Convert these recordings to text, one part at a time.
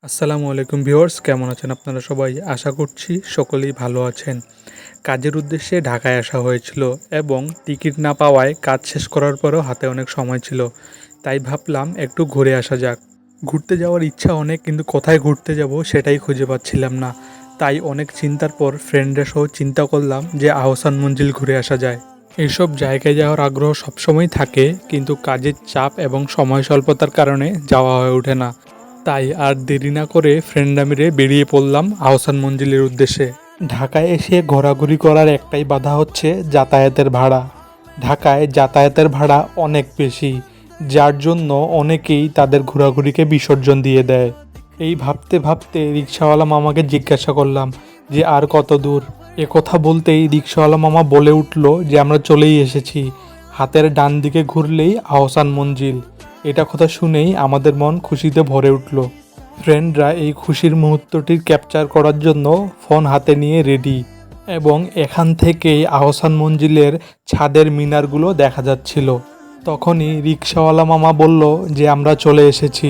আসসালামু আলাইকুম ভিউয়ার্স, কেমন আছেন আপনারা সবাই? আশা করছি সকলেই ভালো আছেন। কাজের উদ্দেশ্যে ঢাকায় আসা হয়েছিল এবং টিকিট না পাওয়ায় কাজ শেষ করার পরেও হাতে অনেক সময় ছিল। তাই ভাবলাম একটু ঘুরে আসা যাক। ঘুরতে যাওয়ার ইচ্ছা অনেক, কিন্তু কোথায় ঘুরতে যাব সেটাই খুঁজে পাচ্ছিলাম না। তাই অনেক চিন্তার পর ফ্রেন্ডরা সহ চিন্তা করলাম যে আহসান মঞ্জিল ঘুরে আসা যায়। এইসব জায়গায় যাওয়ার আগ্রহ সবসময় থাকে, কিন্তু কাজের চাপ এবং সময় স্বল্পতার কারণে যাওয়া হয়ে ওঠে না। তাই আর দেরি না করে ফ্রেন্ডরা মিলে বেরিয়ে পড়লাম আহসান মঞ্জিলের উদ্দেশ্যে। ঢাকায় এসে ঘোরাঘুরি করার একটাই বাধা হচ্ছে যাতায়াতের ভাড়া। ঢাকায় যাতায়াতের ভাড়া অনেক বেশি, যার জন্য অনেকেই তাদের ঘোরাঘুরিকে বিসর্জন দিয়ে দেয়। এই ভাবতে ভাবতে রিক্সাওয়ালা মামাকে জিজ্ঞাসা করলাম যে আর কত দূর। এ কথা বলতেই রিক্সাওয়ালা মামা বলে উঠল যে আমরা চলেই এসেছি, হাতের ডান দিকে ঘুরলেই আহসান মঞ্জিল। এটা কথা শুনেই আমাদের মন খুশিতে ভরে উঠল। ফ্রেন্ডরা এই খুশির মুহূর্তটির ক্যাপচার করার জন্য ফোন হাতে নিয়ে রেডি, এবং এখান থেকেই আহসান মঞ্জিলের ছাদের মিনারগুলো দেখা যাচ্ছিল। তখনই রিক্সাওয়ালা মামা বলল যে আমরা চলে এসেছি,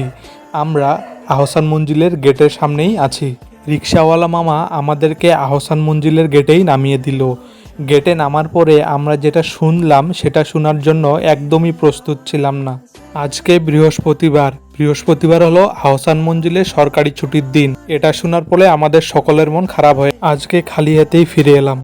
আমরা আহসান মঞ্জিলের গেটের সামনেই আছি। রিক্সাওয়ালা মামা আমাদেরকে আহসান মঞ্জিলের গেটেই নামিয়ে দিল। গেটে নামার পরে আমরা যেটা শুনলাম সেটা শোনার জন্য একদমই প্রস্তুত ছিলাম না। আজকে বৃহস্পতিবার হলো আহসান মঞ্জিলের সরকারি ছুটির দিন। এটা শোনার পরে আমাদের সকলের মন খারাপ হয়। আজকে খালি হাতেই ফিরে এলাম।